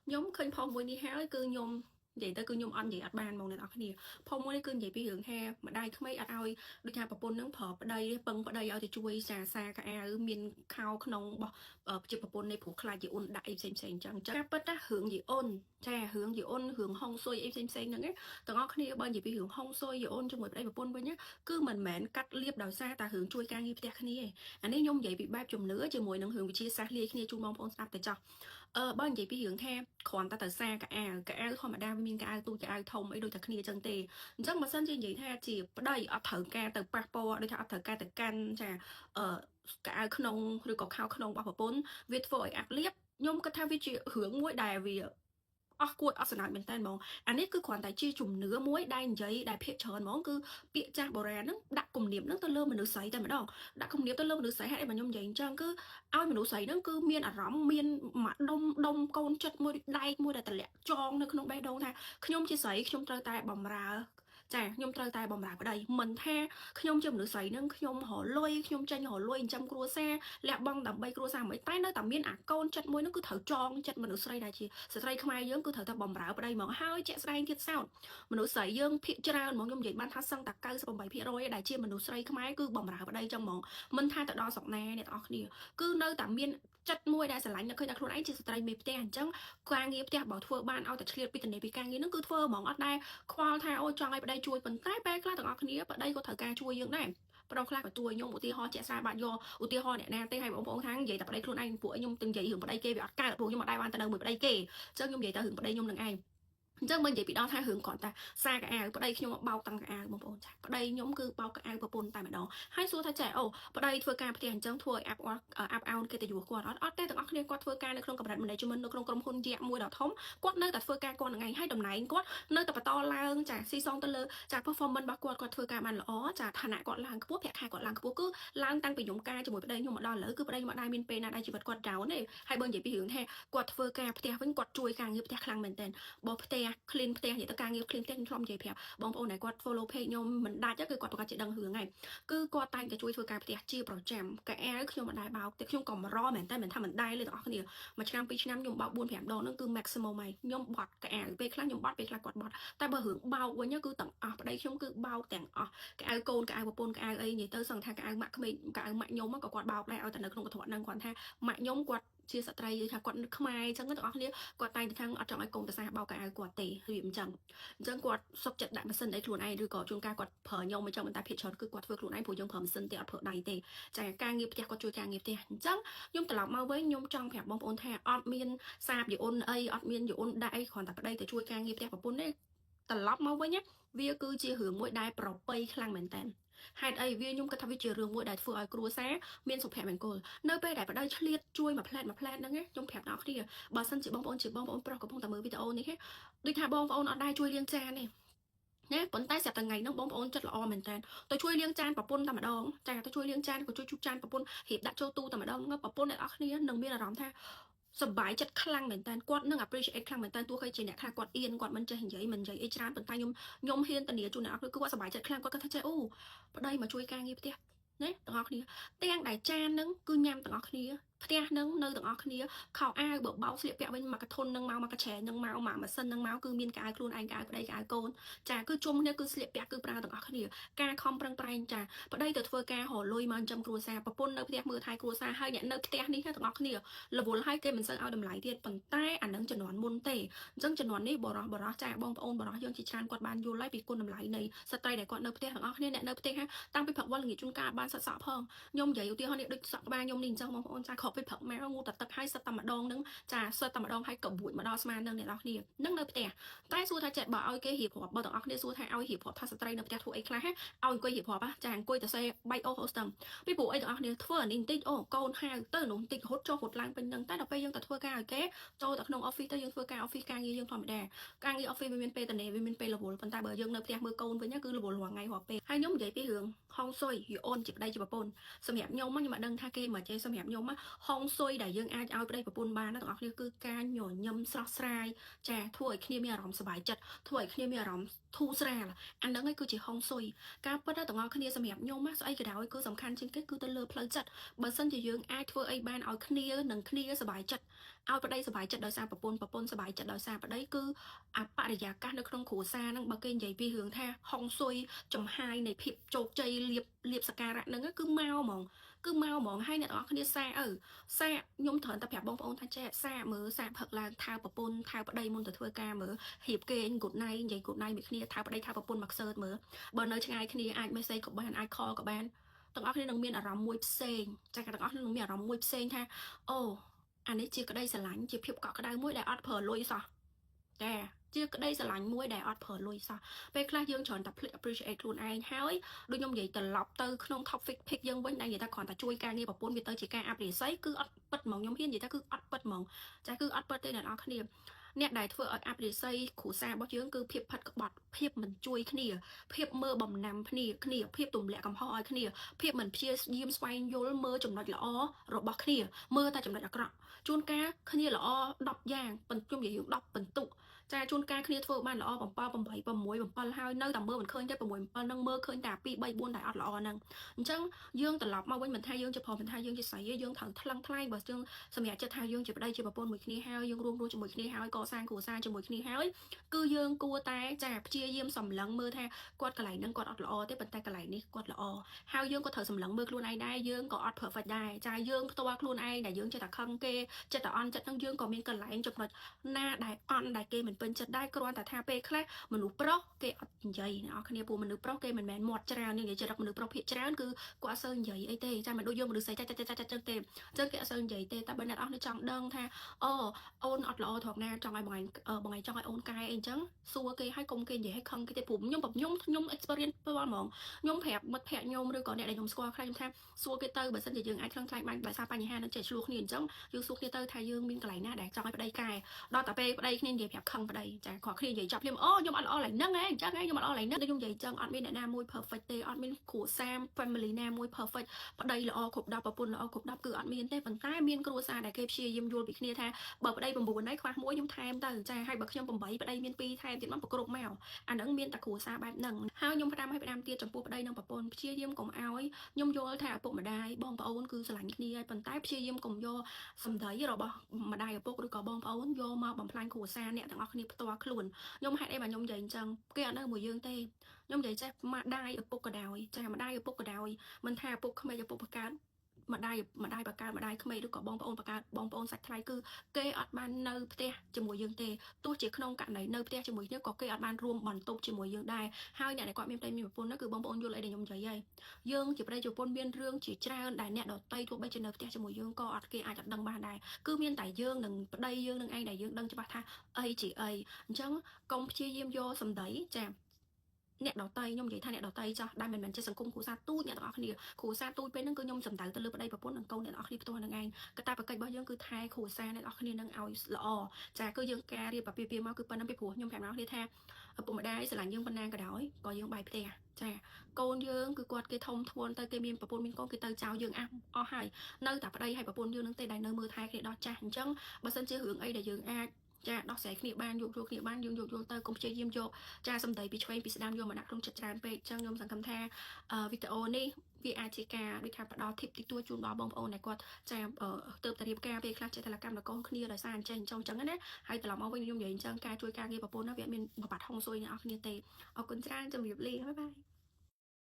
nhóm khơi phong với đi héo cứ nhôm vậy tới cứ nhôm ăn vậy ở bàn mong này ở cái gì phong mới cứ vậy bị hưởng he mà đây không mấy ở ai được nhà bà pôn nướng phở ở đây bưng ở đây ở thì chui xa xa cả ai miền khao không bỏ chụp bà pôn này phụ khai gì ôn đại xem chẳng chắc bất đắc hưởng gì ôn cha hưởng gì ôn hưởng hong xôi em xem nữa ấy tao ngó cái này bên gì bị hưởng hong xôi gì ôn trong một đây bà pôn với nhá cứ mình mẹn cắt liếp đầu xa ta hưởng chui càng như thế cái này anh ấy nhôm vậy bị ba chùm nữa chứ mùi nâng hưởng bị chia xa lia cái này chung mong phong snap tại cho bao nhiêu bị hướng theo còn ta từ xa cả không mà đa viên cả tôi cả thông ấy đôi thật kia chân tề chắc mà sân trên vậy theo chỉ đây ở thử ca từ papo đôi theo thử ca từ can chà cả không rồi có khao không bao bốn việt vội ác liếp nhôm cái theo vị trí hướng mỗi đài vì awkward អស្ចារ្យមែនតើហ្មងអានេះគឺគ្រាន់តែជាជំនឿមួយដែលនិយាយដែលភាគច្រើនហ្មងគឺពាក្យចាស់បុរាណហ្នឹងដាក់គំនាបហ្នឹងទៅលើមនុស្សស្រីតែម្ដងដាក់គំនាបទៅលើមនុស្សស្រីហេតុអីមកខ្ញុំនិយាយអញ្ចឹងគឺឲ្យមនុស្សស្រីហ្នឹងគឺមានអារម្មណ៍មានមួយដុំកូនចិត្តមួយដែកមួយដែលតម្លាក់ចងនៅក្នុងបេះដូងថាខ្ញុំជាស្រីខ្ញុំត្រូវតែបំរើចាខ្ញុំត្រូវតែបំរើប្តីមិនថាខ្ញុំជាមនុស្សស្រីនឹងខ្ញុំរលុយខ្ញុំចេញរលុយចិញ្ចឹមគ្រួសារលះបង់ដើម្បីគ្រួសារមិនតែនៅតែមានអាកូនចិត្តមួយនោះគឺត្រូវចងចិត្តមនុស្សស្រីដែលជាស្ត្រីខ្មែរយើងគឺត្រូវតែបំរើប្តីហ្មងហើយជាក់ស្ដែងទៀតសោតមនុស្សស្រីយើងភាគច្រើនហ្មងខ្ញុំនិយាយបានថាសឹងតែ98%ដែលជាមនុស្សស្រីខ្មែរគឺបំរើប្តីចឹងហ្មងមិនថាទៅដល់ស្រុកណាអ្នកទាំងអស់គ្នាគឺនៅតែមានចិត្តមួយដែលស្រឡាញ់នៅឃើញតែខ្លួនឯងជាស្ត្រីមេផ្ទះអញ្ចឹងការងារផ្ទះបើធ្វើបានឲ្យតែឆ្លៀតពីតនេពីការងារហ្នឹងគឺធ្វើហ្មងអត់ដែរខ្វល់ថាអូចង់ឲ្យប្តីជួយប៉ុន្តែពេលខ្លះទាំងអស់គ្នាប្តីក៏ត្រូវការជួយយើងដែរប្រុសខ្លះក៏ជួយខ្ញុំឧទាហរណ៍ជាក់ស្ដែងបាត់យកឧទាហរណ៍អ្នកណាទេឲ្យបងប្អូនខាងនិយាយតែប្តីខ្លួនឯងពួកខ្ញុំទាំងនិយាយរឿងប្តីគេវាអត់កើតព្រោះខ្ញុំអត់ដែរបានទៅនៅមួយប្តីគេអញ្ចឹងខ្ញុំនិយាយតែរឿងប្តីខ្ញុំនឹងឯងអញ្ចឹងបើនិយាយពីដល់ថារឿងគាត់តាសារកៅអៅប្តីខ្ញុំបោកតាំងកៅអៅបងប្អូនចាប្តីខ្ញុំគឺបោកកៅអៅប្រពន្ធតែម្ដងហើយសួរថាចែអូប្តីធ្វើការផ្ទះអញ្ចឹងធ្វើឲ្យអាប់អោនកិត្តិយសគាត់អត់ទេទាំងអស់គ្នាគាត់ធ្វើការនៅក្នុងកម្រិត management នៅក្នុងក្រុមហ៊ុនយក្សមួយដ៏ធំគាត់នៅតែធ្វើការគាត់ថ្ងៃហើយតំណែងគាត់នៅតែបន្តឡើងចាស៊ីសងទៅលើចា performance របស់គាត់ធ្វើការបានល្អចាឋានៈគាត់ឡើងខ្ពស់ប្រាក់ខែគាត់ឡើងខ្ពស់គឺឡើងតាំងពីខ្ញុំការជាមួយប្តីខ្ញុំមកដល់ឥឡូវគឺប្តីខ្ញុំអត់ដែរមានពេលណាដែលជីវិតគាត់ចោលទេហើយបើនិយាយពីរឿងថាគាត់ធ្វើការផ្ទះវិញគាត់ជួយការងារផ្ទះខ្លាំងមែនទែនបើផ្ទះ clean ផ្ទះនិយាយទៅការងារ clean ផ្ទះខ្ញុំនិយាយប្រាប់បងប្អូនដែលគាត់ follow page ខ្ញុំមិនដាច់គឺគាត់ប្រកាសជាដឹងរឿងហើយគឺគាត់តែងតែជួយធ្វើការផ្ទះជាប្រចាំកែអែខ្ញុំមិនដែរបោកតែខ្ញុំក៏មករមែនតែមិនថាមិនដែរលើទាំងអស់គ្នាមួយឆ្នាំពីរឆ្នាំខ្ញុំបោក4 5ដងហ្នឹងគឺ maximum ហើយខ្ញុំបត់កែអែពេលខ្លះខ្ញុំបត់ពេលខ្លះគាត់បត់តែបើរឿងបោកវិញគឺទាំងអស់ប្តីខ្ញុំគឺបោកទាំងអស់កែអែកូនកែអែប្រពន្ធកែអែអីនិយាយទៅសឹងថាកែអែម៉ាក់ក្មេងកែអែម៉ាក់ខ្ញុំក៏គាត់បោកដែរឲ្យតែនៅក្នុងកន្ត្រកហ្នឹងគាត់ថាម៉ាក់ខ្ញុំគាត់ជាស្ត្រីថាគាត់ខ្មែរអញ្ចឹងទាំងអស់គ្នាគាត់តែងតែថាអត់ចង់ឲ្យកូនប្រសាបោកកៅអៅគាត់ទេរៀបអញ្ចឹងគាត់សុកចិត្តដាក់ម៉ាស៊ីនអីខ្លួនឯងឬក៏ជួនកាលគាត់ប្រើខ្ញុំអញ្ចឹងតែភាគច្រើនគឺគាត់ធ្វើខ្លួនឯងព្រោះយើងប្រើម៉ាស៊ីនទេអត់ប្រើដៃទេចាការងារផ្ទះគាត់ជួយការងារផ្ទះអញ្ចឹងខ្ញុំត្រឡប់មកវិញខ្ញុំចង់ប្រាប់បងប្អូនថាអត់មានសាបយអូនអីអត់មានយអូនដាក់អីគ្រាន់តែប្តីទៅជួយការងារផ្ទះប្រពន្ធទេត្រឡប់មកវិញវាគឺជារឿងមួយដែលប្រពៃខ្លាំងមែនតើហេតុអីវាខ្ញុំគិតថាវាជារឿងមួយដែលធ្វើឲ្យគ្រួសារមានសុភមង្គលនៅពេលដែលប្តីឆ្លៀតជួយមួយផ្លែតហ្នឹងខ្ញុំប្រាប់ដល់គ្នាបើសិនជាបងប្អូនប្រុសកំពុងតែមើលវីដេអូនេះដូចថាបងប្អូនអត់ដែរជួយលាងចានទេណាប៉ុន្តែស្រាប់តែថ្ងៃហ្នឹងបងប្អូនចិត្តល្អមែនតើទៅជួយលាងចានប្រពន្ធតែម្ដងចាទៅជួយលាងចានក៏ជួយជូតចានប្រពន្ធរៀបដាក់ចូលទូតែម្ដងប្រពន្ធអ្នកនរគ្នានឹងមានអារម្មណ៍ថាសប្បាយចិត្តខ្លាំងមែនតើគាត់នឹង appreciate ខ្លាំងមែនតើទោះបីជាអ្នកខ្លះគាត់អៀនគាត់មិនចេះនិយាយអីច្រើនប៉ុន្តែខ្ញុំហ៊ានធានាជូនអ្នកនរគឺគាត់សប្បាយចិត្តខ្លាំងគាត់គាត់ថាចេះអូប្តីមកជួយការងារផ្ទះណាទាំងអស់គ្នាទាំងដែលចានហ្នឹងគឺញ៉ាំទាំងអស់គ្នាផ្ទះហ្នឹងនៅទាំងអស់គ្នាខោអាវបើបោកស្លៀកពាក់វិញមកកធុនហ្នឹងមកកឆែហ្នឹងមកម៉ាស៊ីនហ្នឹងមកគឺមានកៅខ្លួនឯងកៅប្តីកៅកូនចាគឺជុំគ្នាគឺស្លៀកពាក់គឺប្រើទាំងអស់គ្នាការខំប្រឹងប្រែងចាប្តីទៅធ្វើការរលុយមកចិញ្ចឹមគ្រួសារប្រពន្ធនៅផ្ទះមើលថែគ្រួសារហើយអ្នកនៅផ្ទះនេះទាំងអស់គ្នារវល់ហើយគេមិនសូវឲ្យតម្លៃទៀតប៉ុន្តែអានឹងជំនាន់មុនទេអញ្ចឹងជំនាន់នេះបរោះចាបងប្អូនបរោះយើងជាច្រើនគាត់បានយល់ហើយពីគុណតម្លៃនៃស្ត្រីដែលគាត់នៅផ្ទះទាំងអស់គ្នាអ្នកនៅផ្ទះតាំងពីព្រឹកវល់ល្ងាចជួនកាលបានសិតសក់ផងខ្ញុំនិយាយឧទាហរណ៍នេះដូចសក់ក្បាលខ្ញុំនេះអញ្ចឹងបងប្អូនចាខកពីព្រឹកមកងូតទឹកហើយសិតតែម្ដងហ្នឹងចាសិតតែម្ដងហើយក៏បួចមកដល់ស្មាននឹងអ្នកនរគ្នានឹងនៅផ្ទះតែសួរថាចេះបើឲ្យគេរៀបរាប់បើទាំងអស់គ្នាសួរថាឲ្យរៀបរាប់ថាស្ត្រីនៅផ្ទះធ្វើអីខ្លះឲ្យអង្គុយរៀបរាប់ចាអង្គុយទៅសេបាយអូហូស្តឹមពីព្រោះអីទាំងអស់គ្នាធ្វើអានេះបន្តិចអូកូនហៅទៅនោះបន្តិចរត់ចុះរត់ឡើងពេញហ្នឹងតែដល់ពេលយើងទៅធ្វើការឲ្យគេចូលទៅក្នុង office ទៅយើងធ្វើការ office ការងារយើងធម្មតាការងារ office វាមានពេលតនេវាមានពេលរវល់ប៉ុន្តែបើយើងនៅផ្ទះមើលកូនវិញគឺរវល់រាល់ថ្ងៃរាល់ពេលហើយខ្ញុំនិយាយពីរឿងហងស៊ុយយូអូនជាប្តីជាប្រពន្ធសម្រាប់ខ្ញុំខ្ញុំអត់ដឹងថាគេមកចេះសម្រាប់ខ្ញុំ ហុងស៊ុយដែលយើងអាចឲ្យប្តីប្រពន្ធបានណាទាំងអស់គ្នាគឺការញញឹមស្រស់ស្រាយចាធ្វើឲ្យគ្នាមានអារម្មណ៍សប្បាយចិត្តធ្វើឲ្យគ្នាមានអារម្មណ៍ធូរស្រាលអាហ្នឹងឯងគឺជាហុងស៊ុយការពិតទាំងអស់គ្នាសម្រាប់ខ្ញុំណាស្អីក៏ដោយគឺសំខាន់ជាងគេគឺទៅលើផ្លូវចិត្តបើសិនជាយើងអាចធ្វើអីបានឲ្យគ្នានិងគ្នាសប្បាយចិត្តឲ្យប្តីសប្បាយចិត្តដោយសារប្រពន្ធសប្បាយចិត្តដោយសារប្តីគឺអបរិយាកាសនៅក្នុងគ្រួសារហ្នឹងបើគេនិយាយពីរឿងថាហុងស៊ុយចំហាយនៃភាពជោគជ័យលៀបសការៈហ្នឹងគឺមកហ្មងហើយអ្នកនរគ្នាសាខ្ញុំត្រូវតែប្រាប់បងប្អូនថាចេះសាមើលសាផឹកឡើងថើប្រពន្ធថើប្តីមុនទៅធ្វើការមើលរៀបគេង good night និយាយ good night មួយគ្នាថើប្តីថើប្រពន្ធមកខ្សើតមើលបើនៅឆ្ងាយគ្នាអាច message ក៏បានអាច call ក៏បានទាំងអស់គ្នានឹងមានអារម្មណ៍មួយផ្សេងចាទាំងអស់គ្នានឹងមានអារម្មណ៍មួយផ្សេងថាអូអានេះជាក្តីស្រឡាញ់ជាភាពកក់ក្ដៅមួយដែលអត់ប្រើលុយសោះចាជាក្តីស្រឡាញ់មួយដែលអត់ប្រើលុយសោះពេលខ្លះយើងច្រើនតែភ្លេច appreciate ខ្លួនឯងហើយដូចខ្ញុំនិយាយត្រឡប់ទៅក្នុង topic pick យើងវិញដែលនិយាយថាគ្រាន់តែជួយការងារប្រពន្ធវាទៅជាការអភិរក្សគឺអត់ពិតហ្មងខ្ញុំហ៊ាននិយាយថាគឺអត់ពិតហ្មងចាគឺអត់ពិតទេអ្នកនរគ្នាអ្នកដែលធ្វើឲ្យអភិរក្សគ្រួសាររបស់យើងគឺភាពផិតក្បត់ភាពមិនជួយគ្នាភាពមើលបំណាំគ្នាភាពទម្លាក់កំហុសឲ្យគ្នាភាពមិនព្យាយាមស្វែងយល់មើលចំណុចល្អរបស់គ្នាមើលតែចំណុចអាក្រក់ជួនកាលគ្នាល្អ10យ៉ាងប៉ុន្តែខ្ញុំនិយាយយើង10បន្ទុកចាជួនកាលគ្នាធ្វើបានល្អ7 8 6 7ហើយនៅតែមើលមិនឃើញទេ6 7នឹងមើលឃើញតែ2 3 4ដែលអត់ល្អហ្នឹងអញ្ចឹងយើងត្រឡប់មកវិញមិនថាយើងជាប្រុសមិនថាយើងជាស្រីយើងត្រូវថ្លឹងថ្លែងបើយើងសម្រាប់ចិត្តថាយើងជាប្តីជាប្រពន្ធមួយគ្នាហើយយើងរួមរស់ជាមួយគ្នាហើយកសាងគ្រួសារជាមួយគ្នាហើយគឺយើងគួរតែចាព្យាយាមសម្លឹងមើលថាគាត់កន្លែងហ្នឹងគាត់អត់ល្អទេប៉ុន្តែកន្លែងនេះគាត់ល្អហើយយើងក៏ត្រូវសម្លឹងមើលខ្លួនឯងដែរយើងក៏អត់ perfect ដែរចាយើងផ្ទាល់ខ្លួនឯងដែលយើងចេះតែខឹងគេចេះតែអន់ចិត្តហ្នឹងយើងក៏មានកន្លែងចំណុចណាដែលអន់ដែលគេមិនពេញចិត្តដែរគ្រាន់តែថាពេលខ្លះមនុស្សប្រុសគេអត់និយាយអ្នកនរគ្នាពួកមនុស្សប្រុសគេមិនមែនមាត់ច្រើននិយាយចរិតមនុស្សប្រុសភាគច្រើនគឺគាត់អត់សូវនិយាយអីទេចាមិនដូចយើងមនុស្សស្រីចាចឹងទេអញ្ចឹងគេអត់សូវនិយាយទេតែបើអ្នកនរគ្នាចង់ដឹងថាអូនអត់ល្អត្រង់ណាចង់ឲ្យបងឯងចង់ឲ្យអូនកែអីចឹងសួរគេឲ្យកុំគេនិយាយឲ្យខឹងគេទេព្រោះខ្ញុំ experience ផ្ទាល់ហ្មងខ្ញុំប្រាប់មិត្តភក្តិខ្ញុំឬក៏អ្នកដែលខ្ញុំស្គាល់ខ្លះខ្ញុំថាសួរគេទៅបើសិនជាយើងអាចថ្លឹងថ្លែងបានដោយសារបញ្ហានឹងចេះឆ្លោះគ្នាអញ្ចឹងយើងសួរគ្នាទៅថាយើងមានកន្លែងណាដែលចង់ឲ្យប្តីកែដល់តែពេលប្តីគ្នានិយាយប្រាប់ខឹងប្តីចាគាត់គ្នានិយាយចាប់ខ្ញុំខ្ញុំអត់ល្អឡើយហ្នឹងឯងអញ្ចឹងខ្ញុំអត់ល្អឡើយហ្នឹងខ្ញុំនិយាយអញ្ចឹងអត់មានអ្នកណាមួយ perfect ទេអត់មានគ្រួសារ family ណាមួយ perfect ប្តីល្អគ្រប់10ប្រពន្ធល្អគ្រប់10គឺអត់មានទេប៉ុន្តែមានគ្រួសារដែលគេព្យាយាមយល់ពីគ្នាថាបើប្តី9ហើយខ្វះមួយខ្ញុំថែមទៅចាហើយបើខ្ញុំ8ប្តីមាន2ថែមទៀតមកប្រគ្រប់មកអាហ្នឹងមានតែគ្រួសារបែបហ្នឹងហើយខ្ញុំផ្ដាំទៀតចំពោះប្តីនិងប្រពន្ធព្យាយាមកុំឲ្យខ្ញុំយល់ថាឪពុកម្ដាយបងប្អូនគឺស្រឡាញ់គ្នាហើយប៉ុន្តែព្យាយាមកុំយកសម្ដីរបស់ម្ដាយឪពុកឬក៏បងប្អូនយកមកបំផ្លាញគ្រួសារអ្នកទាំងអស់គ្នាផ្ទាល់ខ្លួនខ្ញុំហេតុអីបើខ្ញុំនិយាយអញ្ចឹងគេអត់នៅមួយយើងទេខ្ញុំនិយាយចេះម្ដាយឪពុកក៏ដោយចាម្ដាយឪពុកក៏ដោយមិនថាឪពុកក្មេកឪពុកបកើតម្ដាយបកើតម្ដាយក្មេកឬក៏បងប្អូនបកើបងប្អូនសាច់ថ្លៃគឺគេអត់បាននៅផ្ទះជាមួយយើងទេទោះជាក្នុងករណីនៅផ្ទះជាមួយគ្នាក៏គេអត់បានរួមបន្ទប់ជាមួយយើងដែរហើយអ្នកដែលគាត់មានប្តីមានប្រពន្ធនោះគឺបងប្អូនយល់អីដែលខ្ញុំនិយាយហើយយើងជាប្តីជាប្រពន្ធមានរឿងជាច្រើនដែលអ្នកដទៃទោះបីជានៅផ្ទះជាមួយយើងក៏អត់គេអាចអត់ដឹងបានដែរគឺមានតែយើងនឹងប្តីយើងនឹងឯងដែលយើងដឹងច្បាស់ថាអីជាអីអញ្ចឹងកុំព្យាយាមយកសម្ដីចាអ្នកដតៃខ្ញុំនិយាយថាអ្នកដតៃចាស់ដែលមិនមែនជាសង្គមគ្រួសារទូចអ្នកទាំងអស់គ្នាគ្រួសារទូចពេលហ្នឹងគឺខ្ញុំសំដៅទៅលើប្តីប្រពន្ធនិងកូនអ្នកទាំងអស់គ្នាផ្ទាល់នឹងឯងកតាបកិច្ចរបស់យើងគឺថែគ្រួសារអ្នកទាំងអស់គ្នានឹងឲ្យល្អចាគឺយើងការរៀបអាពាហ៍ពិពាហ៍មកគឺប៉ុណ្ណឹងពីព្រោះខ្ញុំប្រាប់អ្នកគ្នាថាឪពុកម្ដាយស្រឡាញ់យើងប៉ុណ្ណាក៏ដោយក៏យើងបាយផ្ទះចាកូនយើងគឺគាត់គេធំធ្ងន់ទៅគេមានប្រពន្ធមានកូនគេទៅចោលយើងអស់ហើយនៅតែប្តីហើយប្រពន្ធយើងនឹងទេដែលនៅមើលថែគ្នាដល់ចាស់អញ្ចឹងបើសិនជារឿងអីដែលយើងអាចចាដោះស្រាយគ្នាបានយកគ្នាបានយើងយកទៅកុំព្យាយាមយកចាសម្ដីពីឆ្វេងពីស្ដាំយកមកដាក់ក្នុងចិត្តច្រើនពេកអញ្ចឹងខ្ញុំសង្ឃឹមថាវីដេអូនេះវាអាចជាការដូចថាផ្ដល់ tip តិចតួចជូនដល់បងប្អូនដែលគាត់ចាទៅរៀបការពេលខ្លះចេះតែលកម្មលកូនគ្នាដោយសារអញ្ចឹងណាហើយត្រឡប់មកវិញខ្ញុំនិយាយអញ្ចឹងការជួយការងារប្រពន្ធណាវាមានបបាត់ហុងស៊ុយអ្នកនរគ្នាទេអរគុណច្រើនជម្រាបលាបាយបាយ